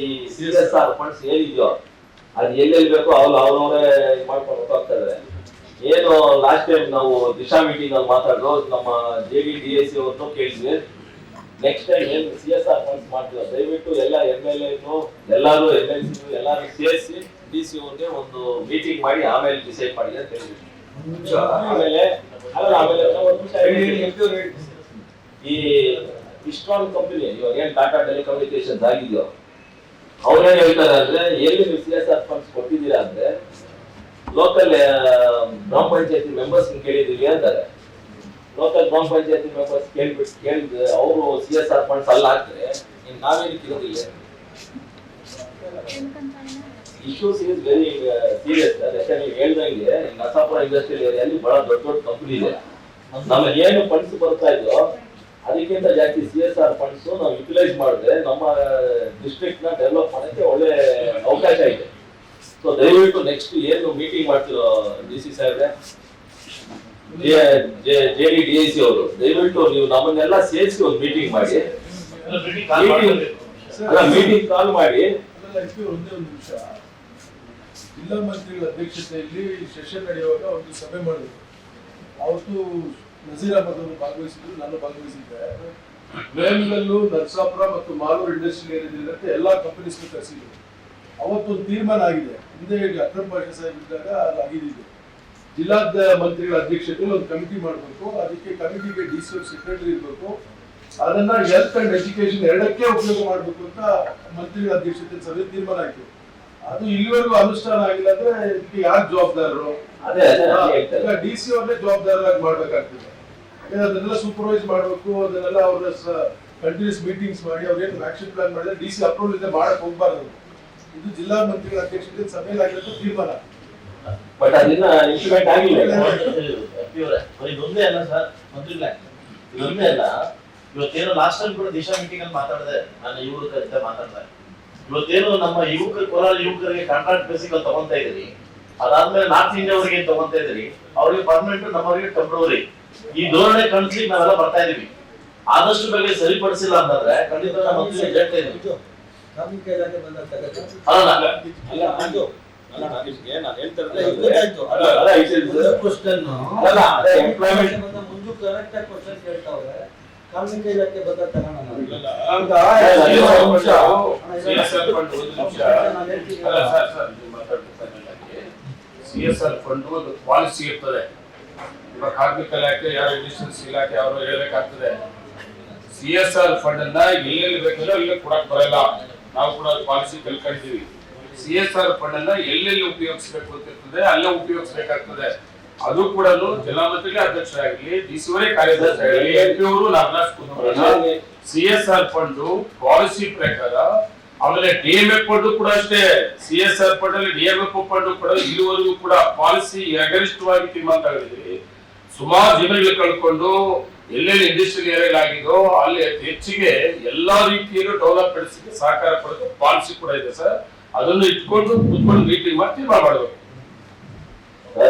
ಈ CSR funds ಏನಿದೆಯೋ ಅದು ಎಲ್ಲೆಲ್ಲಿ ಬೇಕೋ ಅವ್ರವರೇ ಮಾಡ್ಕೊಂಡು ಹೋಗ್ತಾ ಇದಾರೆ. ಏನು ಲಾಸ್ಟ್ ಟೈಮ್ ನಾವು ದಿಶಾ ಮೀಟಿಂಗ್ ಅಲ್ಲಿ ಮಾತಾಡೋ ನಮ್ಮ JD/DAC ಅವ್ರನ್ನು ಕೇಳಿದ್ವಿ. ನೆಕ್ಸ್ಟ್ ಟೈಮ್ ಏನು CSR ಫಂಡ್ಸ್ ಮಾಡ್ತೀವಿ ದಯವಿಟ್ಟು ಎಲ್ಲ MLA ಎಲ್ಲರೂ MLC ಎಲ್ಲರೂ ಸೇರಿಸಿ DC ಅವ್ರಿಗೆ ಒಂದು ಮೀಟಿಂಗ್ ಮಾಡಿ ಆಮೇಲೆ ಡಿಸೈಡ್ ಮಾಡಿ ಅಂತ ಹೇಳಿದ್ವಿ. ಆಮೇಲೆ ಈ ಇಸ್ಟ್ರಾನ್ ಕಂಪನಿ ಇವಾಗ ಏನ್ ಟಾಟಾ ಟೆಲಿಕಮ್ಯುನಿಕೇಶನ್ಸ್ ಆಗಿದೆಯೋ ಅವ್ರೇನ್ ಹೇಳ್ತಾರೆ ಅಂದ್ರೆ ಎಲ್ಲಿ ನೀವು CSR ಫಂಡ್ಸ್ ಕೊಟ್ಟಿದ್ದೀರಾ ಅಂದ್ರೆ ಲೋಕಲ್ ಗ್ರಾಮ ಪಂಚಾಯತಿ ಮೆಂಬರ್ಸ್ ಕೇಳಿದೀವಿ ಅಂತಾರೆ. ಲೋಕಲ್ ಗ್ರಾಮ ಪಂಚಾಯತಿ ಮೆಂಬರ್ಸ್ ಕೇಳಿದ್ರೆ ಅವರು CSR ಫಂಡ್ಸ್ ಅಲ್ಲ ಹಾಕ್ತಾರೆ, ನಾವೇನಕ್ಕೆ ಇರೋದಿಲ್ಲ. Issues is very serious. ಯಾಕಂದ್ರೆ ನೀವು ಹೇಳ್ದಂಗೆ ನರಸಾಪುರ ಇಂಡಸ್ಟ್ರಿಯಲ್ ಏರಿಯಲ್ಲಿ ಬಹಳ ದೊಡ್ಡ ದೊಡ್ಡ ಕಂಪನಿ ಇದೆ. ನಮಗೆ ಏನು ಫಂಡ್ಸ್ ಬರ್ತಾ ಇದೆಯೋ ಅದಕ್ಕಿಂತ ಜಾಸ್ತಿ CSR ಫಂಡ್ಸ್ ನಾವು ಯುಟಿಲೈಸ್ ಮಾಡಿದ್ರೆ ನಮ್ಮ ಡಿಸ್ಟ್ರಿಕ್ಟ್ ನ ಡೆವಲಪ್ ಮಾಡಕ್ಕೆ ಒಳ್ಳೆ ಅವಕಾಶ ಇದೆ. ಸೊ ದಯವಿಟ್ಟು ನೆಕ್ಸ್ಟ್ ಏನು ಮೀಟಿಂಗ್ ಮಾಡ್ತಿರೋ DC ಸಾಹೇಬ್ರೆ, JD/DAC ಅವರು ದಯವಿಟ್ಟು ನೀವು ನಮ್ಮನ್ನೆಲ್ಲ ಸೇರಿಸಿ ಒಂದು ಮೀಟಿಂಗ್ ಮಾಡಿ, ಮೀಟಿಂಗ್ ಕಾಲ್ ಮಾಡಿ. ಒಂದೇ ಒಂದು ನಿಮಿಷ, ಜಿಲ್ಲಾ ಮಂತ್ರಿಗಳ ಅಧ್ಯಕ್ಷತೆಯಲ್ಲಿ ಸೆಷನ್ ನಡೆಯುವಾಗ ಒಂದು ಸಭೆ ಮಾಡಿದ್ರು. ಅವತ್ತು ನಜೀರ್ ಅಹಮದ್ ಅವರು ಭಾಗವಹಿಸಿದ್ರು, ನಾನು ಭಾಗವಹಿಸಿದ್ದೆ. ವೇಮಗಲ್ಲು, ನರಸಾಪುರ ಮತ್ತು ಮಾಲೂರು ಇಂಡಸ್ಟ್ರಿಯಲ್ ಏರಿಯಾದಲ್ಲಿ ಎಲ್ಲಾ ಕಂಪನೀಸ್ ಕರೆಸಿದ್ರು. ಅವತ್ತೊಂದು ತೀರ್ಮಾನ ಆಗಿದೆ. ಹಿಂದೆ ಅಕ್ರಮ್ ಪಾಷಾ ಸಾಹೇಬ್ ಇದ್ದಾಗ ಅದಾಗಿದೆ. ಜಿಲ್ಲಾ ಮಂತ್ರಿಗಳ ಅಧ್ಯಕ್ಷತೆಯಲ್ಲಿ ಒಂದು ಕಮಿಟಿ ಮಾಡಬೇಕು. ಅದಕ್ಕೆ ಕಮಿಟಿಗೆ DC ಸೆಕ್ರೆಟರಿ ಇರಬೇಕು. ಅದನ್ನ ಹೆಲ್ತ್ ಅಂಡ್ ಎಜುಕೇಶನ್ ಎರಡಕ್ಕೆ ಉಪಯೋಗ ಮಾಡಬೇಕು ಅಂತ ಮಂತ್ರಿಗಳ ಅಧ್ಯಕ್ಷತೆ ಸಭೆ ತೀರ್ಮಾನ ಆಯ್ತು. ಅದು ಇಲ್ಲಿವರೆಗೂ ಅನುಷ್ಠಾನ ಆಗಿಲ್ಲ ಅಂದ್ರೆ ಇದಕ್ಕೆ ಯಾರು ಜವಾಬ್ದಾರರು? DC ಅವ್ರನ್ನೇ ಜವಾಬ್ದಾರರಾಗಿ ಮಾಡ್ಬೇಕಾಗ್ತದೆ. ಯಾಕಂದ್ರೆ ಅದನ್ನೆಲ್ಲ ಸೂಪರ್ವೈಸ್ ಮಾಡಬೇಕು. ಅದನ್ನೆಲ್ಲ ಅವ್ರ ಕಂಟಿನ್ಯೂಸ್ ಮೀಟಿಂಗ್ಸ್ ಮಾಡಿ ಅವ್ರೇನು ಆಕ್ಷನ್ ಪ್ಲಾನ್ ಮಾಡಿದ್ರೆ DC ಅಪ್ರೂವಲ್ ಇದೆ ಮಾಡಕ್ ಹೋಗ್ಬಾರ್ದು. ಇದು ಜಿಲ್ಲಾ ಮಂತ್ರಿಗಳ ಅಧ್ಯಕ್ಷತೆ ಸಭೆಯಲ್ಲಿ ಆಗಿರೋ ತೀರ್ಮಾನ. ಬಟ್ ಅದನ್ನ ಇಂಪ್ಲಿಮೆಂಟ್ ಆಗಿಲ್ಲ. ಇದೊಂದೇ ಅಲ್ಲ ಸರ್, ಮಂತ್ರಿಗಳೇ ಇದೊಂದೇ ಅಲ್ಲ. ಇವತ್ತೇನು ಲಾಸ್ಟ್ ಟೈಮ್ ಕೂಡ ದಿಶಾ ಮೀಟಿಂಗ್ ಅಲ್ಲಿ ಮಾತಾಡಿದೆ, ನಾನು ಯುವಕರ ಜೊತೆ ಮಾತಾಡಿದೆ. ಇವತ್ತೇನು ನಮ್ಮ ಕೋಲಾರ ಯುವಕರಿಗೆ ಕಾಂಟ್ರಾಕ್ಟ್ ಬೇಸಿಕ್ ಅಲ್ಲಿ ತಗೊಂತಾ ಇದೀರಿ, ಅದಾದ್ಮೇಲೆ ನಾರ್ತ್ ಇಂಡಿಯಾ ಅವರಿಗೆ ತಗೊಂತಾ ಇದೀರಿ, ಅವ್ರಿಗೆ ಪರ್ಮನೆಂಟ್, ನಮ್ಮವರಿಗೆ ಟೆಂಪ್ರವರಿ. ಈ ಧೋರಣೆ ಕಳಿಸ್ಲಿಕ್ಕೆ ನಾವೆಲ್ಲ ಬರ್ತಾ ಇದೀವಿ. ಆದಷ್ಟು ಬೇಗ ಸರಿಪಡಿಸಿಲ್ಲ ಅಂತಂದ್ರೆ ಖಂಡಿತ ನಮ್ಮ ಮಂತ್ರಿ ಹೇಳ್ತಾ ಇದೀವಿ. ಕಾರ್ಮಿಕ ಇಲಾಖೆ ಬಗ್ಗೆ CSR ಫಂಡ್ ಒಂದು ಪಾಲಿಸಿ ಇರ್ತದೆ. ಇವಾಗ ಕಾರ್ಮಿಕ ಇಲಾಖೆ ಯಾರು ಇಂಡಸ್ಟ್ರೀಸ್ ಇಲಾಖೆ ಅವರು ಹೇಳಬೇಕಾಗ್ತದೆ. CSR ಫಂಡ್ ಅನ್ನ ಎಲ್ಲೆಲ್ಲಿ ಬೇಕಂದ್ರೆ ಅಲ್ಲಿ ಕೊಡಕ್ ಬರಲ್ಲ. ನಾವು ಕೂಡ ಪಾಲಿಸಿ ಕಲ್ಕೊಂಡಿದ್ದೀವಿ. CSR ಫಂಡ್ ಅನ್ನ ಎಲ್ಲೆಲ್ಲಿ ಉಪಯೋಗಿಸಬೇಕು ಅಂತ ಇರ್ತದೆ ಅಲ್ಲೇ ಉಪಯೋಗಿಸಬೇಕಾಗ್ತದೆ. ಅದು ಕೂಡ ಜಿಲ್ಲಾ ಮಂತ್ರಿಗಳ ಅಧ್ಯಕ್ಷರಾಗಲಿ, DC ಅವರೇ ಕಾರ್ಯದರ್ಶಿ ಆಗಲಿ, MP ಅವರು ನಾಗರಾಜ್ CSR ಫಂಡ್ ಪಾಲಿಸಿ ಪ್ರಕಾರ. ಆಮೇಲೆ DMF ಫಂಡ್ ಕೂಡ ಅಷ್ಟೇ. CSR ಫಂಡ್ ಅಲ್ಲಿ DMF ಫಂಡ್ ಕೂಡ ಇಲ್ಲಿವರೆಗೂ ಕೂಡ ಪಾಲಿಸಿ ಗರಿಷ್ಠವಾಗಿ ತೀರ್ಮಾನ ತಗೊಂಡಿದ್ವಿ. ಸುಮಾರು ಜನಗಳು ಕಳ್ಕೊಂಡು ಎಲ್ಲೆಲ್ಲಿ ಇಂಡಸ್ಟ್ರಿಯಲ್ ಏರಿಯಾ ಆಗಿದೋ ಅಲ್ಲಿ ಹೆಚ್ಚಿಗೆ ಎಲ್ಲಾ ರೀತಿಯಲ್ಲೂ ಡೆವಲಪ್ಮೆಂಟ್ಸ್ ಸಹಕಾರ ಕೊಡೋಕೆ ಪಾಲಿಸಿ ಕೂಡ ಇದೆ ಸರ್. ಅದನ್ನು ಇಟ್ಕೊಂಡು ಕೂತ್ಕೊಂಡು ಮೀಟಿಂಗ್ ಮಾಡಿ ತೀರ್ಮಾನ ಮಾಡಬೇಕು.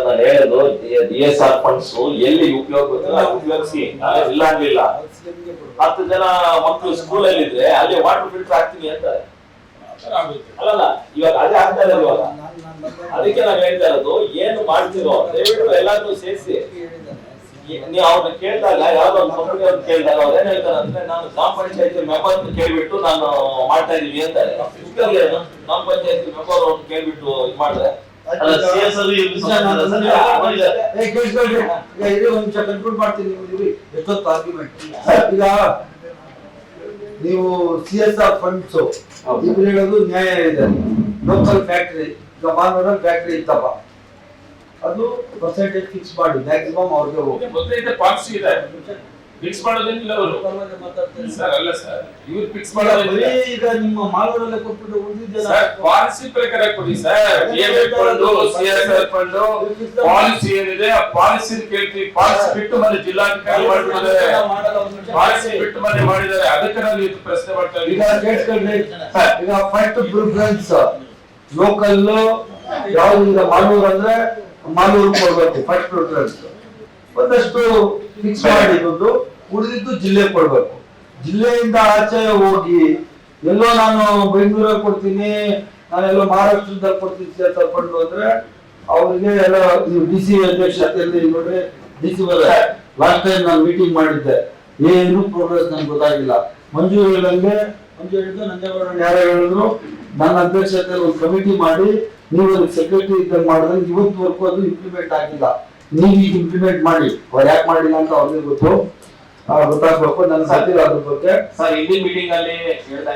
ನಾನು ಹೇಳೋದು DSR ಫಂಡ್ಸ್ ಎಲ್ಲಿ ಉಪಯೋಗಿಸಿ ಇಲ್ಲ ಆಗ್ಲಿಲ್ಲ. 10 ಜನ ಮಕ್ಕಳು ಸ್ಕೂಲ್ ಅಲ್ಲಿ ಇದ್ರೆ ಅಲ್ಲಿ ವಾಟರ್ ಫಿಲ್ಟರ್ ಹಾಕ್ತೀನಿ ಅಂತ ಅಲ್ಲಲ್ಲ, ಇವಾಗ ಅದೇ ಆಗ್ತಾ ಇದೆ. ಇವಾಗ ಅದಕ್ಕೆ ನಾನು ಹೇಳ್ತಾ ಇರೋದು, ಏನು ಮಾಡ್ತಿರೋ ದಯವಿಟ್ಟು ಎಲ್ಲಾದ್ರೂ ಸೇರಿಸಿ. ನೀವು ಅವ್ರನ್ನ ಕೇಳಿದಾಗ ಯಾವ್ದೋ ಒಂದು ಕಂಪನಿ ಅವ್ರನ್ನ ಕೇಳಿದಾಗ ಅವ್ರು ಏನ್ ಹೇಳ್ತಾರೆ ಅಂದ್ರೆ, ನಾನು ಗ್ರಾಮ ಪಂಚಾಯತಿ ಮೆಂಬರ್ ಕೇಳ್ಬಿಟ್ಟು ನಾನು ಮಾಡ್ತಾ ಇದೀವಿ ಅಂತಾರೆ. ಗ್ರಾಮ ಪಂಚಾಯತಿ ಮೆಂಬರ್ ಅವ್ರನ್ನ ಕೇಳ್ಬಿಟ್ಟು ಇದು ಮಾಡಿದ್ರೆ ನೀವು CSR ಫಂಡ್ಸ್ ಹೇಳೋದು ನ್ಯಾಯ ಇದೆ. ಲೋಕಲ್ ಫ್ಯಾಕ್ಟರಿ, ಈಗ ಮಾನವರ ಫ್ಯಾಕ್ಟರಿ ಇತ್ತಪ್ಪ, ಅದು ಪರ್ಸೆಂಟೇಜ್ ಫಿಕ್ಸ್ ಮಾಡಿ ಮ್ಯಾಕ್ಸಿಮಮ್ ಅವ್ರಿಗೆ ಹೋಗಿ ಪಾಲಿಸಿ ಇದೆ. ಫಿಕ್ಸ್ ಮಾಡೋದೇನಿಲ್ಲ ಅವರು ಸರ್. ಅಲ್ಲ ಸರ್, ಇವ್ರು ಫಿಕ್ಸ್ ಮಾಡೋದಿಲ್ಲ. ಈಗ ನಿಮ್ಮ ಮಾಲೂರಲ್ಲೇ ಕೊಟ್ಬಿಟ್ಟು ಉಳಿದಿದ್ದೆಲ್ಲ ಪಾಲಿಸಿ ಪ್ರಕಾರ ಕೊಡಿ sir. DMF fund, CSR fund policy ಏನಿದೆ ಆ ಪಾಲಿಸಿ ಕೇಳ್ತೀವಿ. ಪಾಲಿಸಿ ಬಿಟ್ಟು ಮತ್ತೆ ಜಿಲ್ಲಾಧಿಕಾರಿ ಮಾಡಿದ್ದಾರೆ, ಪಾಲಿಸಿ ಬಿಟ್ಟು ಮತ್ತೆ ಮಾಡಿದ್ದಾರೆ. ಅದಕ್ಕೆ ನಾವು ಇದು ಪ್ರಶ್ನೆ ಮಾಡ್ತಾ ಇದ್ದೀವಿ. ಈಗ ಫಸ್ಟ್ ಪ್ರಿಫರೆನ್ಸ್ ಲೋಕಲ್ ಯಾವ್ದು, ಈಗ ಮಾಲೂರು ಅಂದ್ರೆ ಮಾಲೂರು ಕೊಡ್ಬೇಕು ಫಸ್ಟ್ ಪ್ರಿಫರೆನ್ಸ್. ಒಂದಷ್ಟು ಫಿಕ್ಸ್ ಮಾಡಿ ಉಳಿದಿದ್ದು ಜಿಲ್ಲೆ ಕೊಡ್ಬೇಕು. ಜಿಲ್ಲೆಯಿಂದ ಆಚೆ ಹೋಗಿ ಎಲ್ಲೋ ನಾನು ಬೆಂಗಳೂರಲ್ಲಿ ಕೊಡ್ತೀನಿ, ನಾನೆಲ್ಲೋ ಮಹಾರಾಷ್ಟ್ರದಲ್ಲಿ ಕೊಡ್ತೀನಿ CSR ಫಂಡ್ ಅಂದ್ರೆ ಅವ್ರಿಗೆ ಎಲ್ಲ DC ಅಧ್ಯಕ್ಷತೆಯಲ್ಲಿ ನೋಡ್ರಿ, DC ಲಾಸ್ಟ್ ಟೈಮ್ ನಾನು ಮೀಟಿಂಗ್ ಮಾಡಿದ್ದೆ, ಏನು ಪ್ರೋಗ್ರೆಸ್ ನನ್ಗೆ ಗೊತ್ತಾಗಿಲ್ಲ. ಮಂಜು ಹೇಳಿದಂಗೆ, ಮಂಜು ಹೇಳಿದ್ದು ನಂಜೇಗೌಡ ಯಾರು ಹೇಳಿದ್ರು, ನನ್ನ ಅಧ್ಯಕ್ಷತೆಯಲ್ಲಿ ಒಂದು ಕಮಿಟಿ ಮಾಡಿ ನೀವು ಅದಕ್ಕೆ ಸೆಕ್ರೆಟರಿ ಇದ್ದಂಗೆ ಮಾಡಿದ್ರೆ ಇವತ್ತುವರೆಗೂ ಅದು ಇಂಪ್ಲಿಮೆಂಟ್ ಆಗಿಲ್ಲ. ನೀವು ಈಗ ಇಂಪ್ಲಿಮೆಂಟ್ ಮಾಡಿ, ಅವ್ರು ಯಾಕೆ ಮಾಡಿಲ್ಲ ಅಂತ ಅವ್ರಿಗೆ ಗೊತ್ತಾಗ್ಬೇಕು. ನನ್ನ ಸಾಧ್ಯ ಅದ್ರ ಬಗ್ಗೆ ಸರ್ ಹಿಂದಿನ ಮೀಟಿಂಗ್ ಅಲ್ಲಿ ಹೇಳ್ತಾ